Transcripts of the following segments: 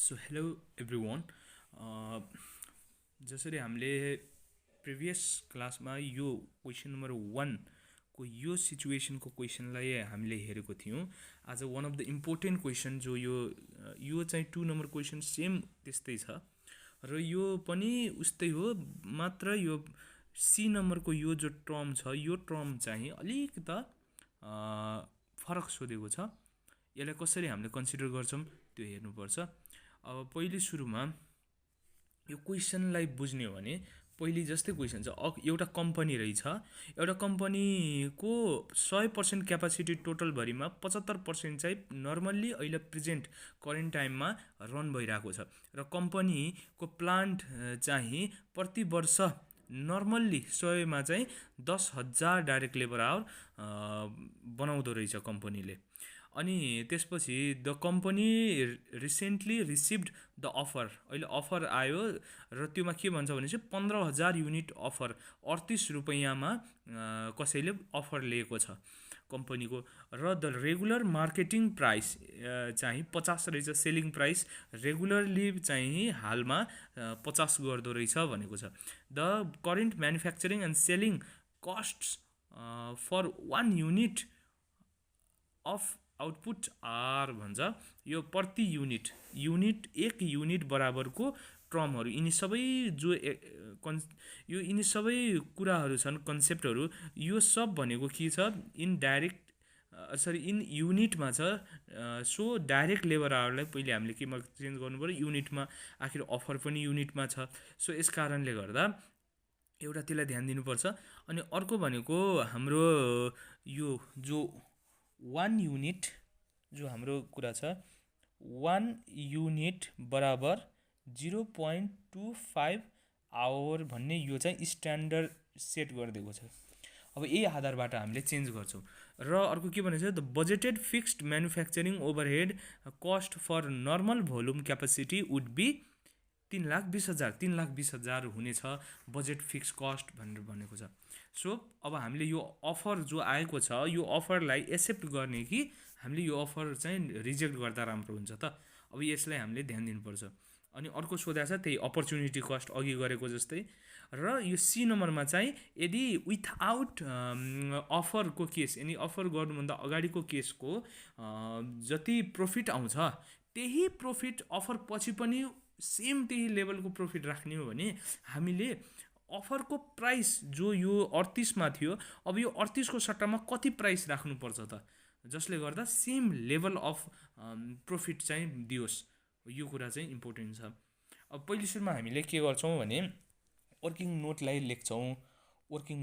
So hello everyone. जसरी हामीले previous क्लासमा यो क्वेसन नम्बर 1 को यो सिचुएसनको क्वेसनलाई हामीले हेरेको थियौँ। आज one of the important question जो यो चाहिँ 2 नम्बर क्वेसन सेम त्यस्तै छ र यो पनि उस्तै हो, मात्र यो सी नम्बरको यो जो टर्म छ यो टर्म चाहिँ अलिकता फरक सोधेको छ। यसलाई कसरी हामीले कन्सिडर गर्छौँ त्यो हेर्नुपर्छ। अब पहिले सुरुमा यो क्वेसनलाई बुझ्ने हो भने पहिले जस्तै क्वेसन छ, एउटा कम्पनी रहेछ, एउटा कम्पनीको 100% क्यापासिटी टोटल भरिमा 75% चाहिँ नर्मल्ली अहिले प्रेजेन्ट करेन्ट टाइममा रन भइरहेको छ र कम्पनीको प्लान्ट चाहिँ प्रति वर्ष नर्मल्ली 100मा चाहिँ 10,000 डाइरेक्ट लेबर आवर बनाउँदो रहेछ कम्पनीले। अनि त्यसपछि the company recently received the offer, अहिले अफर आयो र त्योमा के भन्छ भने चाहिँ 15,000 युनिट अफर 38 रुपैयाँमा कसैले अफर लिएको छ कम्पनीको, र द रेगुलर मार्केटिङ प्राइस चाहिँ 50 रहेछ, सेलिङ प्राइस रेगुलरली चाहिँ हालमा 50 गर्दो रहेछ भनेको छ। The current manufacturing and selling costs for 1 unit of output are भन्छ। यो प्रति युनिट 1 युनिट बराबरको टर्महरू, यिनी सबै जो यिनी सबै कुराहरू छन्, कन्सेप्टहरू, यो सब भनेको के छ, इन युनिटमा छ। सो डाइरेक्ट लेबर आवरलाई पहिले हामीले केमा चेन्ज गर्नु पर्यो, युनिटमा। आखिर अफर पनि युनिटमा छ, सो यस कारणले गर्दा एउटा त्यसलाई ध्यान दिनुपर्छ। अनि अर्को भनेको हाम्रो यो जो 1 युनिट जो हाम्रो कुरा छ, 1 युनिट बराबर 0.25 आवर भन्ने यो चाहिँ स्ट्यान्डर्ड सेट गरिदिएको छ। अब यही आधारबाट हामीले चेन्ज गर्छौँ। र अर्को के भनेको छ, the budgeted fixed manufacturing overhead cost for normal volume capacity would be 3,20,000 हुनेछ बजेट फिक्स कस्ट भनेर भनेको छ। सो अब हामीले यो अफर जो आएको छ यो अफरलाई एक्सेप्ट गर्ने कि हामीले यो अफर चाहिँ रिजेक्ट गर्दा राम्रो हुन्छ त, अब यसलाई हामीले ध्यान दिनुपर्छ। अनि अर्को सोधा छ त्यही अपर्च्युनिटी कस्ट अघि गरेको जस्तै। र यो सी नम्बरमा चाहिँ यदि विथआउट अफरको केस, यानि अफर गर्नुभन्दा अगाडिको केसको जति प्रफिट आउँछ त्यही प्रफिट अफर पछि पनि सेम त्यही लेभलको प्रफिट राख्ने हो भने हामीले अफरको प्राइस जो यो 38मा थियो, अब यो 38 को सट्टामा कति प्राइस राख्नुपर्छ त, जसले गर्दा सेम लेभल अफ प्रफिट चाहिँ दियोस्। यो कुरा चाहिँ इम्पोर्टेन्ट छ। अब पहिले सुरुमा हामीले के गर्छौँ भने वर्किङ नोटलाई लेख्छौँ। वर्किङ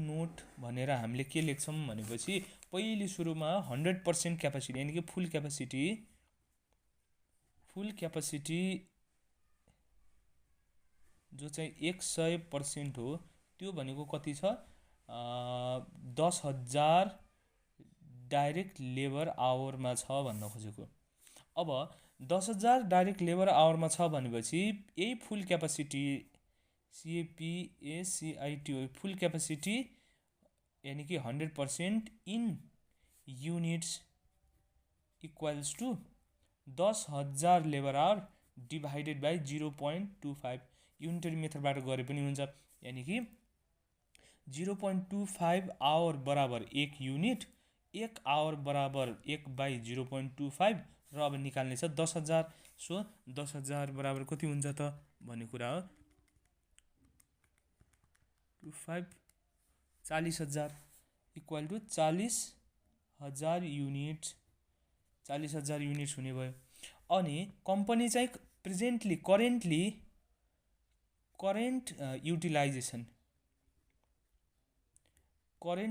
नोट भनेर हामीले के लेख्छौँ भनेपछि पहिले सुरुमा 100% क्यापासिटी, यानि कि फुल क्यापासिटी जो चाहिँ 100% हो, त्यो भनेको कति छ, 10,000 डाइरेक्ट लेबर आवरमा छ भन्न खोजेको। अब 10,000 डाइरेक्ट लेबर आवरमा छ भनेपछि यही फुल क्यापासिटी CAPACIT हो, फुल क्यापासिटी यानि कि 100% in units equals to 10,000 labour hour divided by 0.25। Unitary मेथडबाट गरे पनि हुन्छ, यानि कि 0.25 आवर बराबर 1 युनिट, 1 आवर बराबर 1/0.25, र अब निकाल्ने छ 10,000। सो 10,000 बराबर कति हुन्छ त भन्ने कुरा हो, 25 40,000 इक्वल टु 40,000 युनिट्स, 40,000 युनिट्स हुने भयो। अनि कम्पनी चाहिँ करेन्ट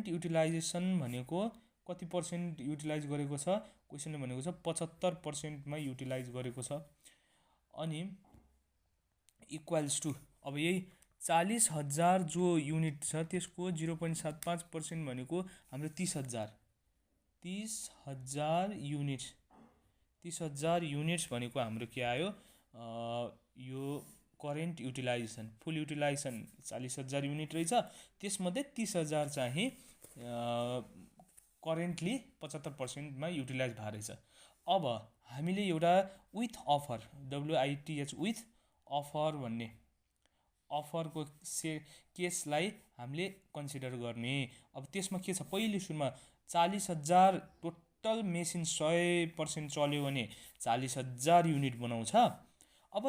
युटिलाइजेसन भनेको कति पर्सेन्ट युटिलाइज गरेको छ, क्वेसनले भनेको छ 75%मा युटिलाइज गरेको छ। अनि इक्वल्स टु अब यही 40,000 जो युनिट छ त्यसको 0.75% भनेको हाम्रो 30,000 युनिट्स। 30,000 युनिट्स भनेको हाम्रो के आयो, यो करेन्ट युटिलाइजेसन, फुल युटिलाइजेसन 40,000 युनिट रहेछ, त्यसमध्ये 30,000 चाहिँ करेन्टली 75%मा युटिलाइज भएको रहेछ। अब हामीले एउटा with offer WITH with offer भन्ने अफरको केसलाई हामीले कन्सिडर गर्ने। अब त्यसमा के छ, पहिले सुरुमा 40,000 टोटल मेसिन 100% चल्यो भने 40,000 युनिट बनाउँछ। अब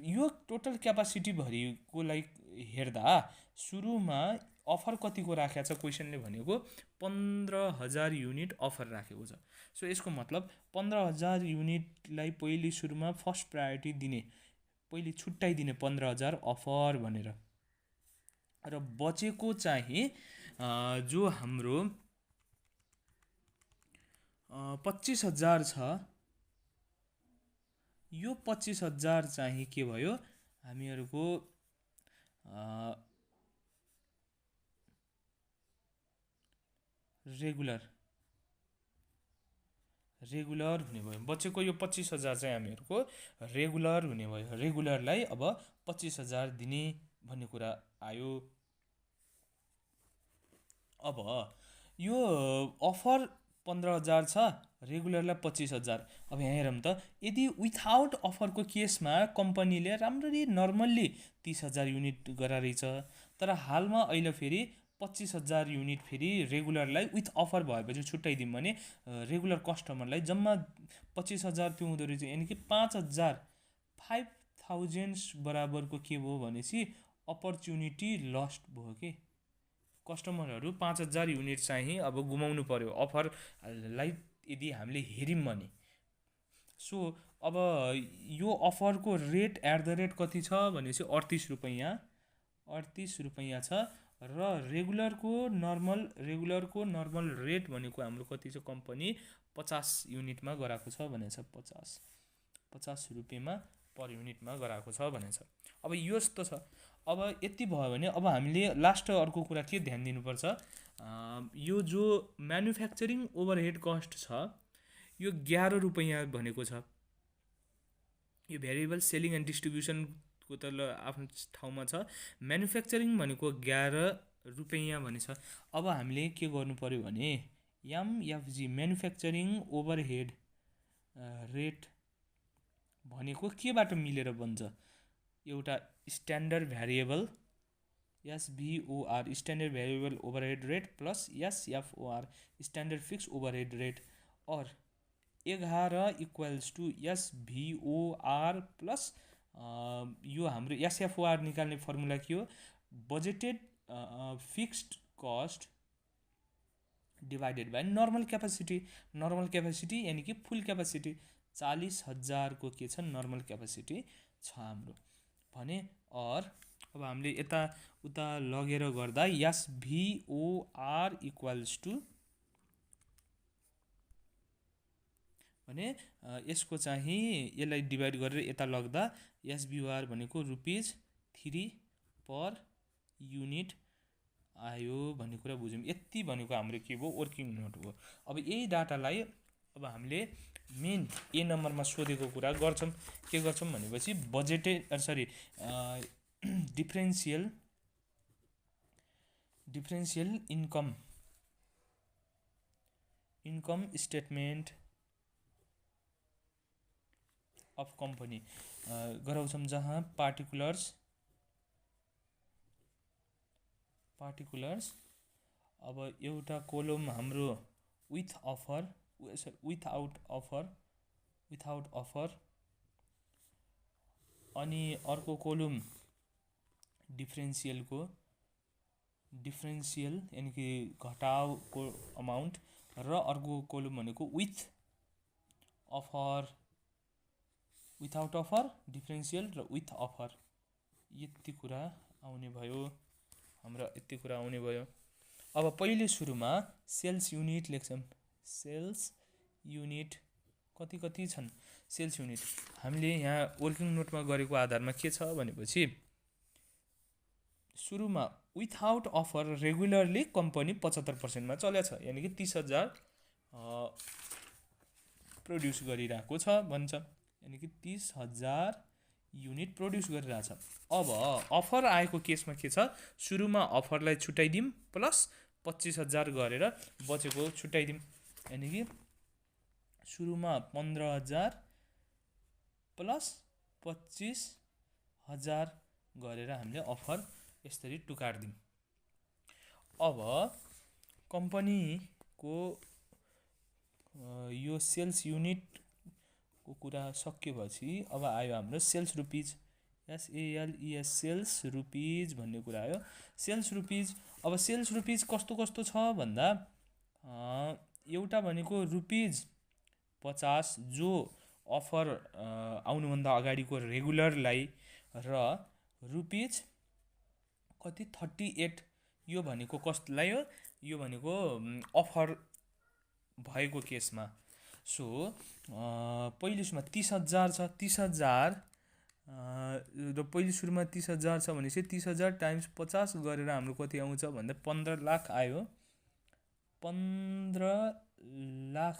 यो टोटल क्यापासिटी भरिको लागि हेर्दा सुरुमा अफर कतिको राखेको छ, क्वेसनले भनेको 15,000 युनिट अफर राखेको छ। सो यसको मतलब 15,000 युनिटलाई पहिले सुरुमा फर्स्ट प्रायोरिटी दिने, पहिले छुट्याइदिने 15,000 अफर भनेर, र बचेको चाहिँ जो हाम्रो 25,000 छ, यो 25,000 चाहिँ के भयो, हामीहरूको रेगुलर हुने भयो। बचेको यो 25,000 चाहिँ हामीहरूको रेगुलर हुने भयो। रेगुलरलाई अब 25,000 दिने भन्ने कुरा आयो। अब यो अफर 15,000 छ, रेगुलरलाई 25,000। अब यहाँ हेरौँ त, यदि विथआउट अफरको केसमा कम्पनीले राम्ररी नर्मल्ली 30,000 युनिट गराइरहेछ, तर हालमा अहिले फेरि 25,000 युनिट फेरि रेगुलरलाई विथ अफर भएपछि छुट्याइदिउँ भने रेगुलर कस्टमरलाई जम्मा 25,000 त्यो हुँदो रहेछ, यानि कि 5,000 बराबरको के भयो भनेपछि अपर्च्युनिटी लस्ट भयो कि कस्टमरहरू 5,000 युनिट चाहिँ अब गुमाउनु पर्यो अफरलाई यदि हामीले हेऱ्यौँ भने। सो अब यो अफरको रेट एट द रेट कति छ भनेपछि 38 रुपैयाँ छ, र रेगुलरको नर्मल रेट भनेको हाम्रो कति छ, कम्पनी 50 युनिटमा गराएको छ भनेछ, 50 रुपैयाँमा पर युनिटमा गराएको छ भनेछ। अब यो यस्तो छ। अब यति भयो भने अब हामीले लास्ट अर्को कुरा के ध्यान दिनुपर्छ, यो जो म्यानुफ्याक्चरिङ ओभरहेड कस्ट छ यो 11 रुपैयाँ भनेको छ। यो भेरिएबल सेलिङ एन्ड डिस्ट्रिब्युसनको त आफ्नो ठाउँमा छ, म्यानुफ्याक्चरिङ भनेको 11 रुपैयाँ भनेछ। अब हामीले के गर्नु पर्यो भने MFG म्यानुफ्याक्चरिङ ओभरहेड रेट भनेको केबाट मिलेर बन्छ, एउटा standard variable SVOR standard variable overhead rate plus SFOR standard fix overhead rate, और 11 इक्वल्स टू SVOR प्लस यो हाम्रो SFOR निकाल्ने फर्मुला के हो, budgeted fixed cost divided by normal capacity यानि कि फुल क्यापासिटी। 40,000 को के छ, नर्मल क्यापासिटी छ हाम्रो भने। और अब हामीले यता उता लगेर गर्दा SVOR इक्वल्स टू भने यसको चाहिँ यसलाई डिभाइड गरेर यता लग्दा SVOR भनेको ₹3 पर युनिट आयो भन्ने कुरा बुझ्यौँ। यति भनेको हाम्रो के भयो, वर्किङ नोट हो। अब यही डाटालाई अब हामीले मेन ए नम्बरमा सोधेको कुरा गर्छौँ। के गर्छौँ भनेपछि differential income statement of company गराउँछौँ, जहाँ पार्टिकुलर्स अब एउटा कोलम हाम्रो विथआउट अफर, अनि अर्को कोलम डिफरेन्सियल यानि कि घटाउको अमाउन्ट, र अर्को कोलम भनेको विथआउट अफर, डिफरेन्सियल र विथ अफर। यति कुरा आउने भयो। अब पहिले सुरुमा सेल्स युनिट लेख्छौँ। सेल्स युनिट कति छन्, सेल्स युनिट हामीले यहाँ वर्किङ नोटमा गरेको आधारमा के छ भनेपछि सुरुमा विथआउट अफर रेगुलरली कम्पनी 75% मा चलेको छ, यानि कि 30,000 प्रोड्युस गरिरहेको छ भन्छ, यानि कि 30,000 युनिट प्रोड्युस गरिरहेछ। अब अफर आएको केसमा के छ, सुरुमा अफरलाई छुट्याइदिउँ प्लस 25,000 गरेर बचेको छुट्याइदिउँ, यानि कि सुरुमा 15,000 प्लस 25,000 गरेर हामीले अफर यसरी टुकार्दियौँ। अब कम्पनीको यो सेल्स युनिटको कुरा सकिएपछि अब आयो हाम्रो sales rupees, SALES sales rupees भन्ने कुरा आयो। सेल्स रुपिज, अब सेल्स रुपिज कस्तो कस्तो छ भन्दा एउटा भनेको रुपिज 50 जो अफर आउनुभन्दा अगाडिको रेगुलरलाई, र रुपिज कति 38 यो भनेको कस्तोलाई हो, यो भनेको अफर भएको केसमा। सो पहिलो सुरुमा 30,000 छ, 30,000 र पहिलो सुरुमा 30,000 छ भनेपछि 30,000 टाइम्स 50 गरेर हाम्रो कति आउँछ भन्दा 15 लाख आयो। 15 लाख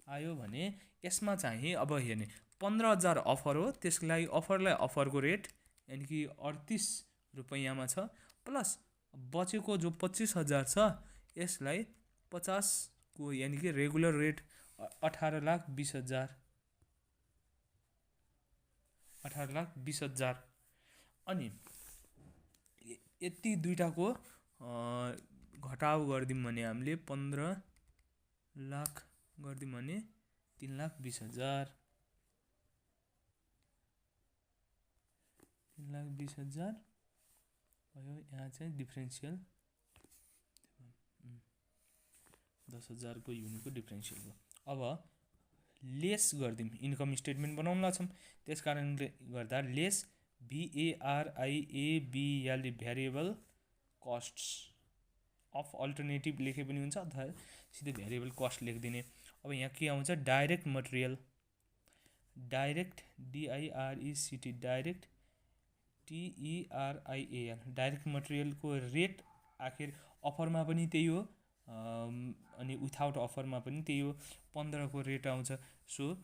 आयो भने यसमा चाहिँ अब हेर्ने 15,000 अफर हो, त्यसको लागि अफरलाई अफरको रेट यानि कि 38 रुपैयाँमा छ, प्लस बचेको जो 25,000 छ यसलाई 50 को यानि कि रेगुलर रेट 18,20,000 18,20,000। अनि यति दुईटाको घटाउ गरिदिउँ भने हामीले 15 लाख गरिदिउँ भने 3,20,000 3,20,000 भयो। यहाँ चाहिँ डिफ्रेन्सियल 10,000 को युनिटको डिफ्रेन्सियल हो। अब लेस गरिदिउँ, इन्कम स्टेटमेन्ट बनाउन लाग्छौँ, त्यस कारणले गर्दा less VARIABL variable costs of alternative लेखे पनि हुन्छ अथवा सिधै भ्यारिएबल कस्ट लेखिदिने। अब यहाँ के आउँछ direct material, direct DIRECT direct TERIAL direct मटेरियलको रेट आखिर अफरमा पनि त्यही हो अनि विथआउट अफरमा पनि त्यही हो, 15 को रेट आउँछ। सो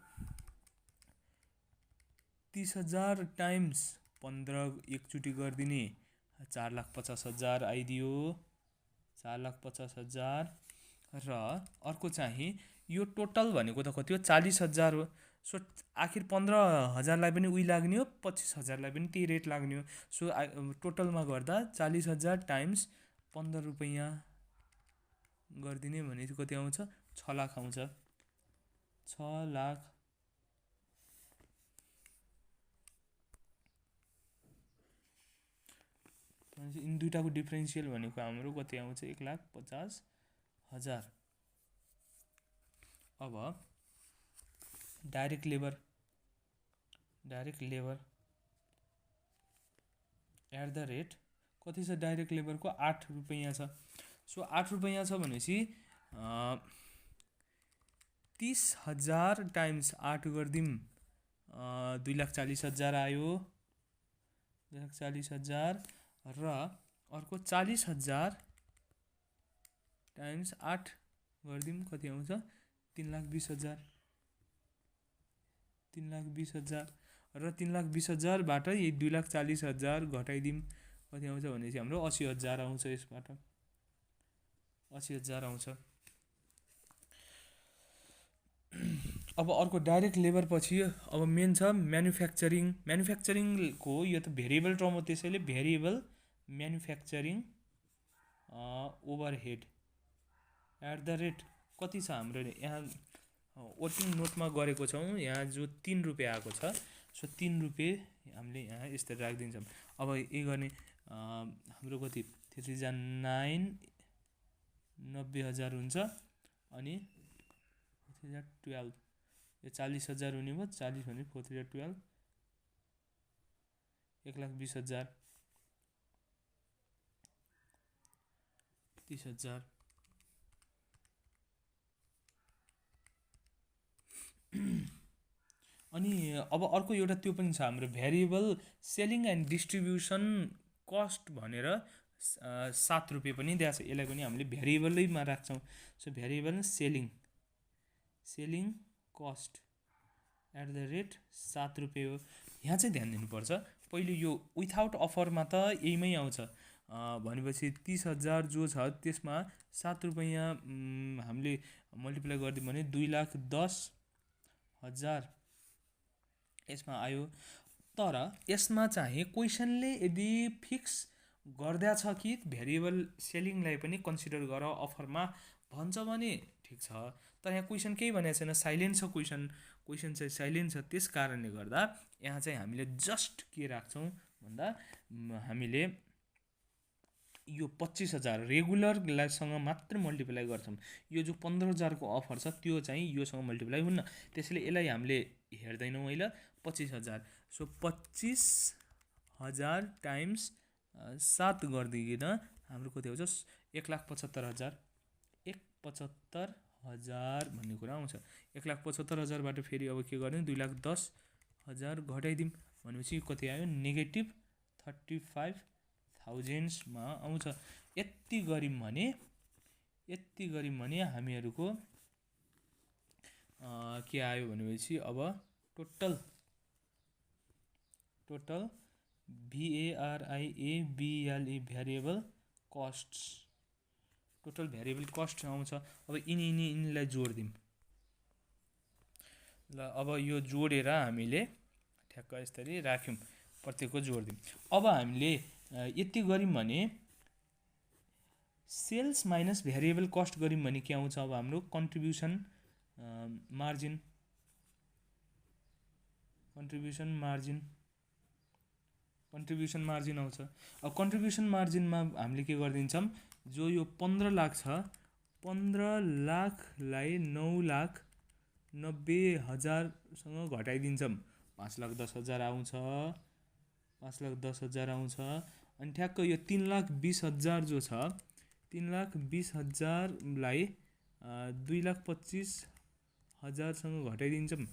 30,000 टाइम्स 15 एकचोटि गरिदिने 4,50,000 आइदियो, 4,50,000। र अर्को चाहिँ यो टोटल भनेको त कति हो 40,000 हो। सो आखिर 15,000लाई पनि उही लाग्ने हो, 25,000लाई पनि त्यही रेट लाग्ने हो। सो टोटलमा गर्दा 40,000 टाइम्स 15 रुपैयाँ गरिदिने भने कति आउँछ 6 लाख आउँछ। 6 लाख यिनी दुईटाको डिफ्रेन्सियल भनेको हाम्रो कति आउँछ 1,50,000। अब direct labour at the rate कति छ डाइरेक्ट लेबरको 8 रुपैयाँ छ। सो 8 रुपैयाँ छ भनेपछि 30,000 टाइम्स 8 गरिदिउँ 2,40,000 आयो, 2,40,000। र अर्को 40,000 टाइम्स 8 गरिदिउँ कति आउँछ 3,20,000, 3,20,000। र 3,20,000बाट यही 2,40,000 घटाइदिउँ कति आउँछ भनेपछि हाम्रो 80,000 आउँछ। यसबाट 80,000 आउँछ। अब अर्को डाइरेक्ट लेबर पछि अब मेन छ म्यानुफ्याक्चरिङ। म्यानुफ्याक्चरिङको यो त भेरिएबल टर्म हो, त्यसैले variable manufacturing overhead at the rate कति छ हाम्रो यहाँ वर्किङ नोटमा गरेको छौँ, यहाँ जो 3 रुपियाँ आएको छ। सो 3 रुपियाँ हामीले यहाँ यसरी राखिदिन्छौँ। अब यही गर्ने हाम्रो कति 3,990,000 हुन्छ अनि 4,012 यो 40,000 हुने भयो, 40 भने 4,012 1,20,000 30,000। अनि अब अर्को एउटा त्यो पनि छ हाम्रो variable selling and distribution cost भनेर 7 रुपियाँ पनि दिएको छ, यसलाई पनि हामीले भ्यारिएबलैमा राख्छौँ। So variable selling cost at the rate 7 रुपियाँ हो। यहाँ चाहिँ ध्यान दिनुपर्छ, पहिलो यो विथआउट अफरमा त यहीमै आउँछ भनेपछि 30,000 जो छ त्यसमा 7 रुपियाँ हामीले मल्टिप्लाई गरिदिउँ भने 2,10,000 हजार यसमा आयो। तर यसमा चाहिँ क्वेसनले यदि फिक्स गर्दैछ कि भेरिएबल सेलिङलाई पनि कन्सिडर गर अफरमा भन्छ भने ठिक छ। तर यहाँ क्वेसन केही भनेको छैन, साइलेन्ट छ क्वेसन चाहिँ साइलेन्ट छ। त्यस कारणले गर्दा यहाँ चाहिँ हामीले जस्ट के राख्छौँ भन्दा हामीले यो 25,000 रेगुलरसँग मात्र मल्टिप्लाई गर्छौँ। यो जो 15,000 को अफर छ त्यो चाहिँ योसँग मल्टिप्लाई हुन्न, त्यसैले यसलाई हामीले हेर्दैनौँ अहिले 25,000। सो 25,000 टाइम्स 7 गरिदिकन हाम्रो कति आउँछ 1,75,000। 1,75,000 भन्ने कुरा आउँछ। 1,75,000बाट फेरि अब के गर्ने 2,10,000 घटाइदिउँ भनेपछि कति आयो नेगेटिभ 35,000 मा आउँछ। यति गरिम भने हामीहरूको के आयो भनेपछि अब total VARIABLE variable cost, total variable cost आउँछ। अब यिनीलाई जोडिदिउँ ल। अब यो जोडेर हामीले ठ्याक्क यसरी राख्यौँ, प्रत्येकको जोडिदिउँ। अब हामीले यति गऱ्यौँ भने सेल्स माइनस भेरिएबल कस्ट गऱ्यौँ भने के आउँछ अब हाम्रो कन्ट्रिब्युसन मार्जिन आउँछ। अब कन्ट्रिब्युसन मार्जिनमा हामीले के गरिदिन्छौँ, जो यो 15 लाख छ 15 लाखलाई 9,90,000 सँग घटाइदिन्छौँ। 5,10,000 आउँछ, 5,10,000 आउँछ। अनि ठ्याक्क यो 3,20,000 जो छ 3,20,000लाई 2,25,000 सँग घटाइदिन्छौँ,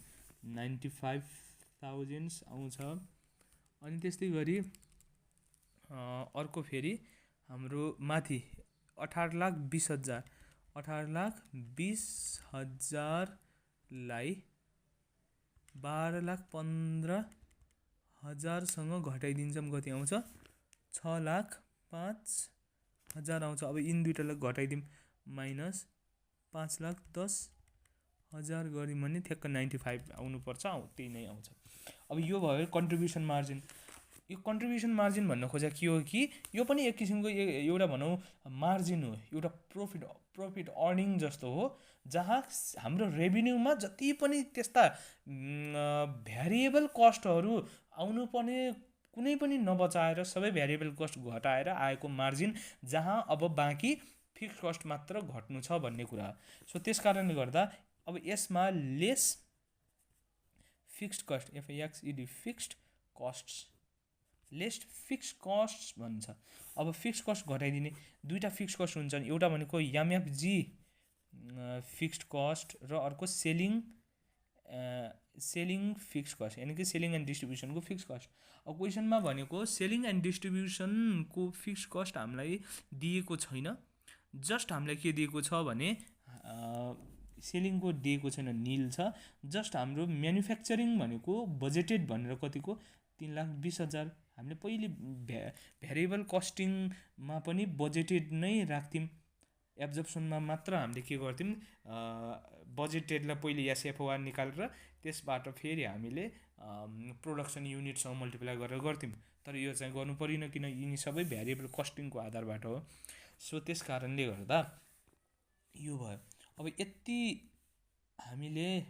95,000 आउँछ। अनि त्यस्तै गरी अर्को फेरि हाम्रो माथि 18,20,000लाई 12,15,000 सँग घटाइदिन्छौँ, कति आउँछ 6,05,000 आउँछ। अब यिन दुईटालाई घटाइदिउँ माइनस 5,10,000 गऱ्यौँ भने ठ्याक्क 95 आउनुपर्छ, त्यही नै आउँछ। अब यो भयो कन्ट्रिब्युसन मार्जिन। यो कन्ट्रिब्युसन मार्जिन भन्न खोजेको के हो कि यो पनि एक किसिमको एउटा भनौँ मार्जिन हो, एउटा प्रफिट अर्निङ जस्तो हो, जहाँ हाम्रो रेभिन्यूमा जति पनि त्यस्ता भेरिएबल कस्टहरू आउनुपर्ने कुनै पनि नबचाएर सबै भेरिएबल कस्ट घटाएर आएको मार्जिन, जहाँ अब बाँकी फिक्स कस्ट मात्र घट्नु छ भन्ने कुरा। सो त्यस कारणले गर्दा अब यसमा less fixed cost FIXED fixed costs less fix cost भन्छ। अब फिक्स कस्ट घटाइदिने दुईवटा फिक्स कस्ट हुन्छन्, एउटा भनेको MFG फिक्स्ड कस्ट र अर्को सेलिङ फिक्स कस्ट, यानि कि सेलिङ एन्ड डिस्ट्रिब्युसनको फिक्स कस्ट। अब क्वेसनमा भनेको सेलिङ एन्ड डिस्ट्रिब्युसनको फिक्स कस्ट हामीलाई दिएको छैन, जस्ट हामीलाई के दिएको छ भने सेलिङको दिएको छैन, निल छ। जस्ट हाम्रो म्यानुफ्याक्चरिङ भनेको बजेटेड भनेर कतिको 3,20,000। हामीले पहिले भेरिएबल कस्टिङमा पनि बजेटेड नै राख्थ्यौँ, एब्जर्प्सनमा मात्र हामीले के गर्थ्यौँ बजेटेडलाई पहिले SFOR निकालेर त्यसबाट फेरि हामीले प्रोडक्सन युनिटसँग मल्टिप्लाई गरेर गर्थ्यौँ। तर यो चाहिँ गर्नु परेन, किन यिनी सबै भेरिएबल कस्टिङको आधारबाट हो। सो त्यस कारणले गर्दा यो भयो। अब यति हामीले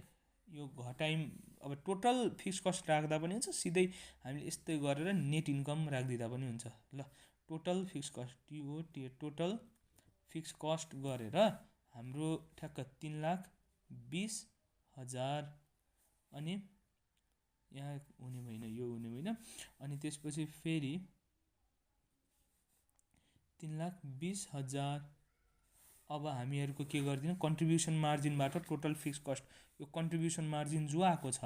यो घटायौँ। अब टोटल फिक्स कस्ट राख्दा पनि हुन्छ, सिधै हामीले यस्तै गरेर नेट इन्कम राखिदिँदा पनि हुन्छ। ल total fixed cost total fixed cost गरेर हाम्रो ठ्याक्क 3,20,000 अनि यहाँ हुने भएन, यो हुने भएन। अनि त्यसपछि फेरि 3,20,000। अब हामीहरूको के गरिदिनु कन्ट्रिब्युसन मार्जिनबाट टोटल फिक्स कस्ट, यो कन्ट्रिब्युसन मार्जिन जो आएको छ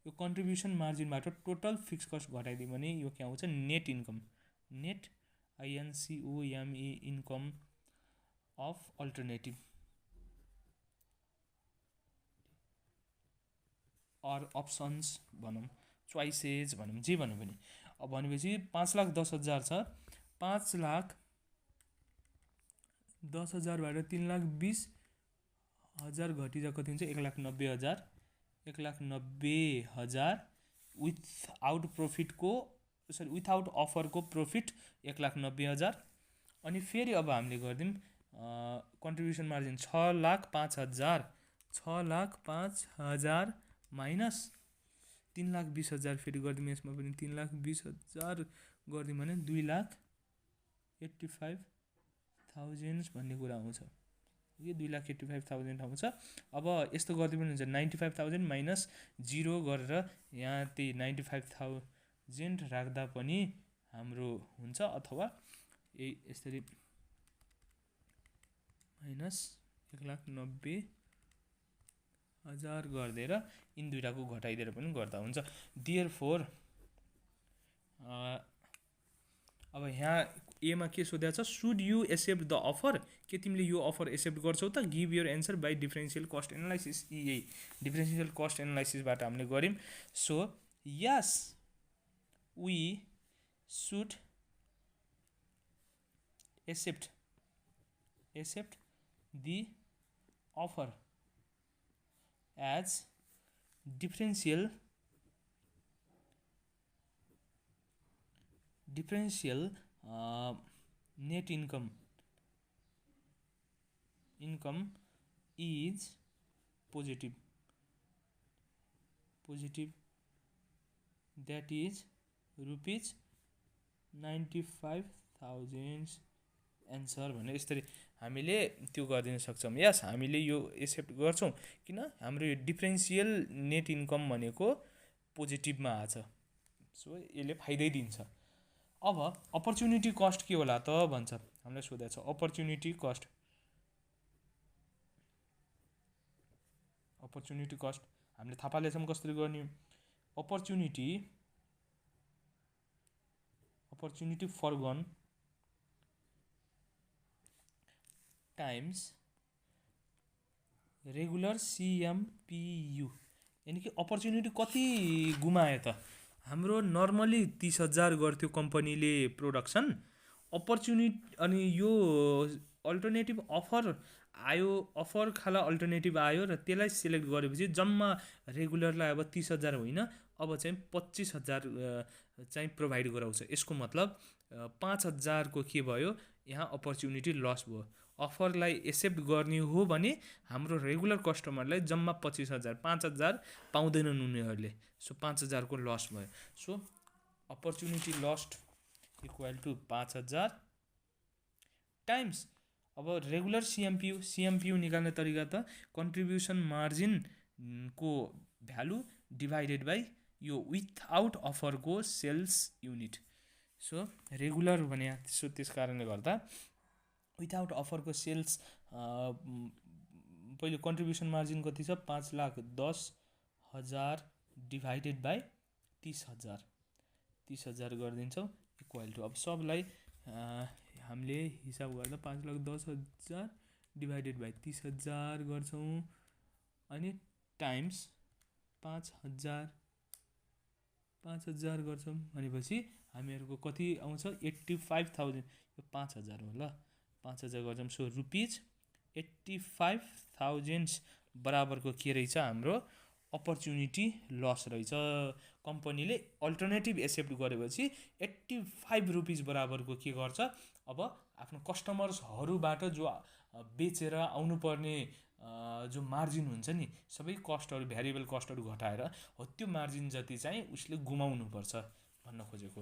यो कन्ट्रिब्युसन मार्जिनबाट टोटल फिक्स कस्ट घटाइदियो भने यो के आउँछ net income, net INCOME income of alternative or options भनौँ, चोइसेस भनौँ, जे भनौँ पनि। अब भनेपछि 5,10,000 छ, 5,10,000बाट 3,20,000 घटिँदा कति हुन्छ 1,90,000। 1,90,000 विथआउट प्रॉफिटको सरी विथआउट अफरको प्रॉफिट 1,90,000 अनि फेरि अब हामीले गर्दियौँ कन्ट्रिब्युसन मार्जिन 6,05,000 6,05,000 माइनस 3,20,000 फेरि गरिदिउँ यसमा पनि 3,20,000 गरिदिउँ भने 2,85,000 भन्ने कुरा आउँछ यो 2,85,000 आउँछ। अब यस्तो गरिदिउँ भने हुन्छ 95,000 माइनस 0 गरेर यहाँ त्यही 95,000 राख्दा पनि हाम्रो हुन्छ अथवा यही यसरी माइनस 1,90,000 गरिदिएर यिन दुईटाको घटाइदिएर पनि गर्दा हुन्छ। देयरफोर अब यहाँ एमा के सोधेको छ should you accept the offer के तिमीले यो अफर एक्सेप्ट गर्छौ त give your answer by differential cost analysis यही डिफरेन्सियल कस्ट एनालाइसिसबाट हामीले गऱ्यौँ। So yes we should accept the offer as differential net income is positive that is rupees 95,000 answer भनेर यसरी हामीले त्यो गरिदिन सक्छौँ। यस हामीले यो एक्सेप्ट गर्छौँ किन हाम्रो यो डिफरेन्सियल नेट इन्कम भनेको पोजिटिभमा आछ सो यसले फाइदै दिन्छ। अब अपर्च्युनिटी कस्ट के होला त भन्छ हामीलाई सोधेको छ अपर्च्युनिटी कस्ट हामीले थाहा पालेछौँ कसरी गर्ने अपर्च्युनिटी फरगन टाइम्स रेगुलर CMPU यानी कि अपर्च्युनिटी कति गुमायो त हाम्रो नर्मली 30,000 गर्थ्यो कम्पनीले प्रोडक्सन अपर्च्युनिटी अनि यो अल्टरनेटिभ अफर आयो अफर खाला अल्टरनेटिभ आयो र त्यसलाई सिलेक्ट गरेपछि जम्मा रेगुलरलाई अब 30,000 होइन अब चाहिँ 25,000 चाहिँ प्रोभाइड गराउँछ। यसको मतलब 5,000 को के भयो यहाँ अपर्च्युनिटी लस भयो। अफरलाई एक्सेप्ट गर्ने हो भने हाम्रो रेगुलर कस्टमरलाई जम्मा 25,000 5,000 पाउँदैनन् उनीहरूले सो 5,000 को लस भयो। So opportunity lost equal to 5,000 times अब रेगुलर CMPU निकाल्ने तरिका त कन्ट्रिब्युसन मार्जिन को भ्यालु डिभाइडेड बाई यो विथआउट अफरको सेल्स युनिट। सो रेगुलर भने सो त्यस कारणले गर्दा विथआउट अफरको सेल्स पहिले कन्ट्रिब्युसन मार्जिन कति छ 5,10,000 डिभाइडेड बाई 30,000 गरिदिन्छौँ इक्वल टु अब सबलाई हामीले हिसाब गर्दा 5,10,000 डिभाइडेड बाई 30,000 गर्छौँ अनि टाइम्स 5,000 गर्छौँ भनेपछि हामीहरूको कति आउँछ 85,000 यो 5,000 हो ल 5,000 गर्छौँ। सो रुपिज 85,000 बराबरको के रहेछ हाम्रो अपर्च्युनिटी लस रहेछ। कम्पनीले अल्टरनेटिभ एक्सेप्ट गरेपछि 85 रुपिज बराबरको के गर्छ अब आफ्नो कस्टमर्सहरूबाट जो बेचेर आउनुपर्ने जो मार्जिन हुन्छ नि सबै कस्टहरू भ्यारिएबल कस्टहरू घटाएर हो त्यो मार्जिन जति चाहिँ उसले गुमाउनुपर्छ भन्न खोजेको।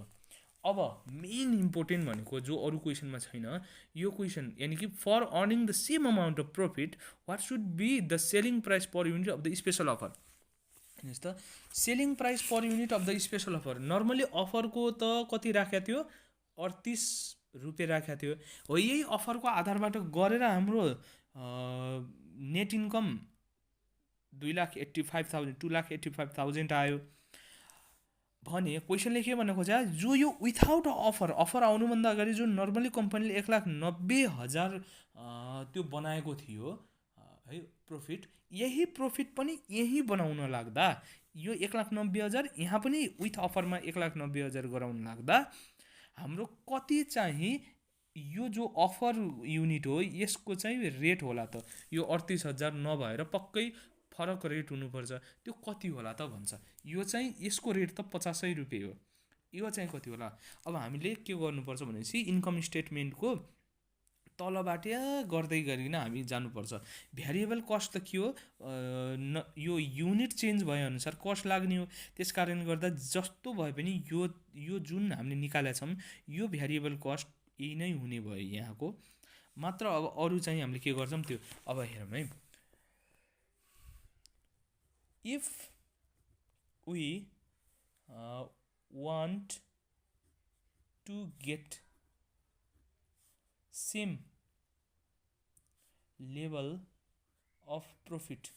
अब मेन इम्पोर्टेन्ट भनेको जो अरू क्वेसनमा छैन यो क्वेसन यानी कि for earning the same amount of profit what should be the selling price per unit of the special offer. हेर्नुहोस् त selling price per unit of the special offer normally अफरको त कति राखेको थियो 38 रुपियाँ राखेको थियो हो यही अफरको आधारबाट गरेर हाम्रो नेट इन्कम 2,85,000 आयो भने क्वेसनले के भन्न खोजा जो यो विथआउट अफर आउनुभन्दा अगाडि जो नर्मली कम्पनीले 1,90,000 त्यो बनाएको थियो है प्रॉफिट यही प्रॉफिट पनि यही बनाउन लाग्दा यो 1,90,000 यहाँ पनि विथ अफरमा 1,90,000 गराउन लाग्दा हाम्रो कति चाहिँ यो जो अफर युनिट हो यसको चाहिँ रेट होला त यो 38,000 नभएर पक्कै फरक रेट हुनुपर्छ, त्यो कति होला त भन्छ। यो चाहिँ यसको रेट त 50 रुपियाँ हो, यो चाहिँ कति होला। अब हामीले के गर्नुपर्छ भनेपछि इन्कम स्टेटमेन्टको तलबाट गर्दै गरिकन हामी जानुपर्छ। भ्यारिएबल कस्ट त के हो, यो युनिट चेन्ज भए अनुसार कस्ट लाग्ने हो। त्यस कारणले गर्दा जस्तो भए पनि यो जुन हामीले निकालेका छौँ यो भ्यारिएबल कस्ट यही नै हुने भयो यहाँको मात्र। अब अरू चाहिँ हामीले के गर्छौँ त्यो अब हेरौँ है। If we want to get same level of profit,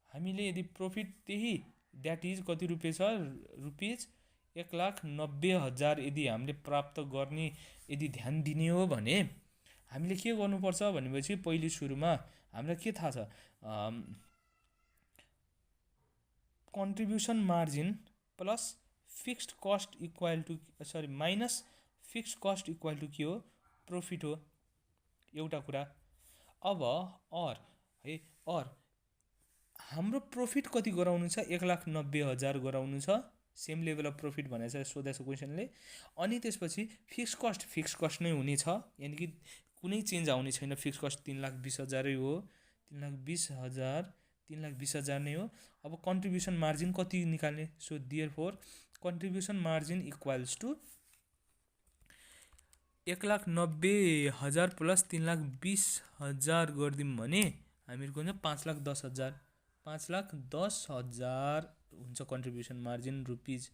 हामीले यदि प्रॉफिट त्यही द्याट इज कति रुपियाँ छ, रुपिज 1,90,000 यदि हामीले प्राप्त गर्ने यदि ध्यान दिने हो भने हामीले के गर्नुपर्छ भनेपछि पहिले सुरुमा हामीलाई के थाहा छ, contribution margin plus fixed cost equal to minus fixed cost equal to के हो, प्रॉफिट हो एउटा कुरा। अब अर हाम्रो प्रॉफिट कति गराउनु छ, 1,90,000 गराउनु छ, सेम लेभल अफ प्रॉफिट भनेर सोधेको क्वेसनले। अनि त्यसपछि फिक्स कस्ट नै हुनेछ, यानि कि कुनै चेन्ज आउने छैन। फिक्स कस्ट 3,20,000 हो, 3,20,000 नै हो। अब कन्ट्रिब्युसन मार्जिन कति निकाल्ने, so therefore contribution margin equals to 1,90,000 plus 3,20,000 गरिदिउँ भने हामीहरूको हुन्छ 5,10,000, 5,10,000 हुन्छ कन्ट्रिब्युसन मार्जिन रुपिज।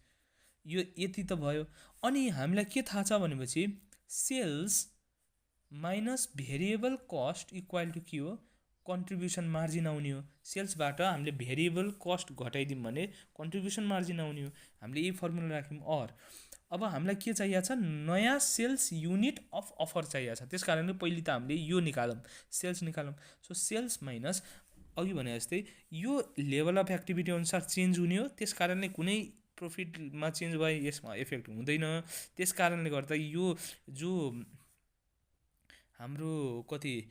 यो यति त भयो। अनि हामीलाई के थाहा छ भनेपछि sales minus variable cost equal to के हो, कन्ट्रिब्युसन मार्जिन आउने हो। सेल्सबाट हामीले भेरिएबल कस्ट घटाइदिउँ भने कन्ट्रिब्युसन मार्जिन आउने हो। हामीले यही फर्मुला राख्यौँ। और अब हामीलाई के चाहिएको छ, नयाँ सेल्स युनिट अफ अफर चाहिएको छ। त्यस कारणले पहिले त हामीले यो निकालौँ, सेल्स निकालौँ। सो सेल्स माइनस अघि भने जस्तै यो लेभल अफ एक्टिभिटी अनुसार चेन्ज हुने हो। त्यस कारणले कुनै प्रॉफिटमा चेन्ज भए यसमा इफेक्ट हुँदैन। त्यस कारणले गर्दा यो जो हाम्रो कति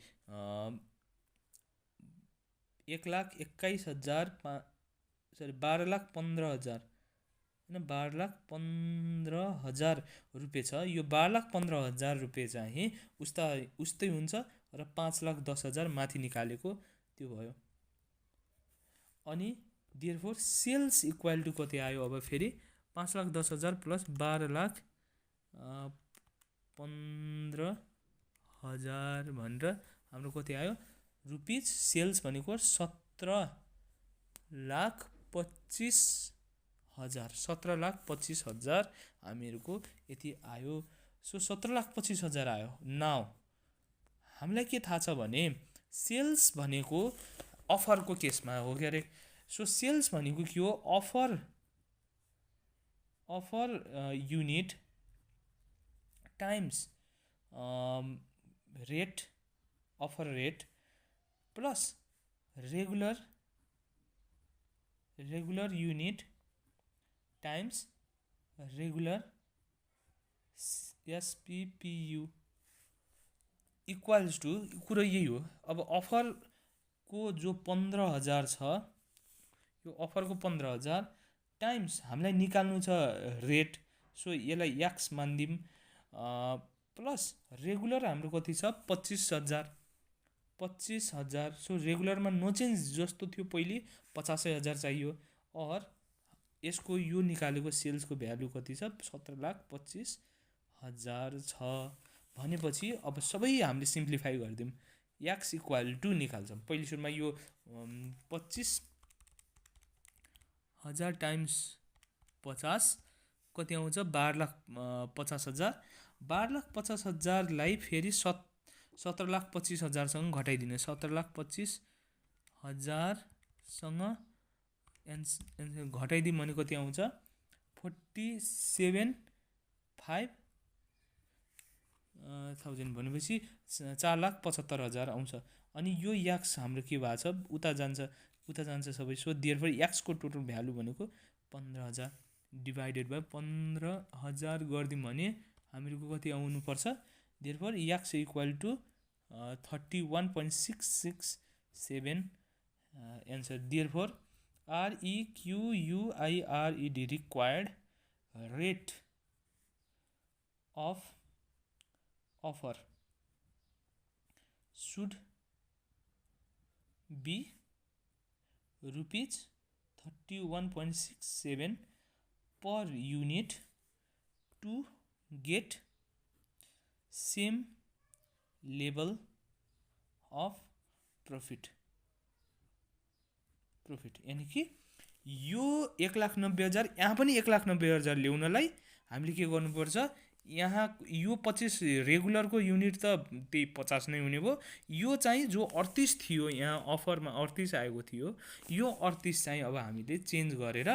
1,21,000 12,15,000 होइन 12,15,000 रुपियाँ छ। यो 12,15,000 रुपियाँ चाहिँ उस्तै हुन्छ र 5,10,000 माथि निकालेको त्यो भयो। अनि देयरफोर सेल्स इक्वल टु कति आयो, अब फेरि 5,10,000 प्लस 12,15,000 भनेर हाम्रो कति आयो, रुपिज सेल्स भनेको 17,25,000, 17,25,000 हामीहरूको यति आयो। सो 17,25,000 आयो। नाउ हामीलाई के थाहा छ भने सेल्स भनेको अफरको केसमा हो के अरे। सो सेल्स भनेको के हो, offer unit times rate, offer rate plus regular unit times regular SPPU equals to, कुरा यही हो। अब अफरको जो 15,000 छ, यो अफरको 15,000 टाइम्स हामीलाई निकाल्नु छ रेट, सो यसलाई एक्स मानिदिउँ, प्लस रेगुलर हाम्रो कति छ 25,000। सो रेगुलरमा नो चेन्ज जस्तो थियो पहिले 50,000 चाहियो। और यसको यो निकालेको सेल्सको भ्यालु कति छ 17,25,000 छ भनेपछि अब सबै हामीले सिम्प्लिफाई गरिदिउँ, एक्स इक्वल टु निकाल्छौँ। पहिले सुरुमा यो 25,000 टाइम्स 50 कति आउँछ 12,50,000। 12,50,000लाई फेरि 17,25,000सँग घटाइदिने, 17,25,000सँग घटाइदिउँ भने कति आउँछ 47,500 भनेपछि 4,75,000 आउँछ। अनि यो एक्स हाम्रो के भएको छ, उता जान्छ सबै। सो देयरफोर एक्सको टोटल भ्यालु भनेको 15,000 डिभाइडेड बाई 15,000 गरिदिउँ भने हामीहरूको कति आउनुपर्छ, therefore X equal to 31.667 answer therefore REQUIRED required rate of offer should be rupees 31.67 per unit to get same level of profit यानी कि यो 1,90,000 यहाँ पनि 1,90,000 ल्याउनलाई हामीले के गर्नुपर्छ यहाँ यो 25 रेगुलरको युनिट त त्यही 50 नै हुने भयो यो चाहिँ जो 38 थियो यहाँ अफरमा 38 आएको थियो यो 38 चाहिँ अब हामीले चेन्ज गरेर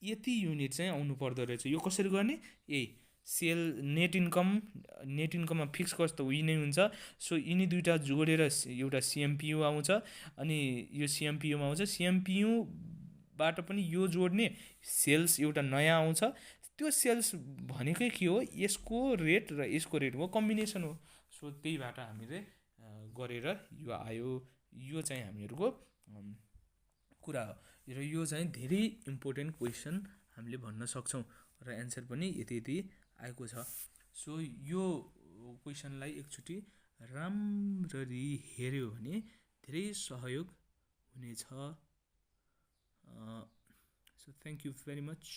यति युनिट चाहिँ आउनु पर्दो रहेछ यो कसरी गर्ने यही सेल नेट इन्कममा फिक्स कस्ट त उही नै हुन्छ सो यिनी दुईटा जोडेर एउटा CMPU आउँछ अनि यो CMPUमा आउँछ CMPUबाट पनि यो जोड्ने सेल्स एउटा नयाँ आउँछ त्यो सेल्स भनेकै के हो यसको रेट र यसको रेटको कम्बिनेसन हो सो त्यहीबाट हामीले गरेर यो आयो यो चाहिँ हामीहरूको कुरा हो र यो चाहिँ धेरै इम्पोर्टेन्ट क्वेसन हामीले भन्न सक्छौँ र एन्सर पनि यति आएको छ सो यो क्वेसनलाई एकचोटि राम्ररी हेऱ्यो भने धेरै सहयोग हुनेछ so thank you very much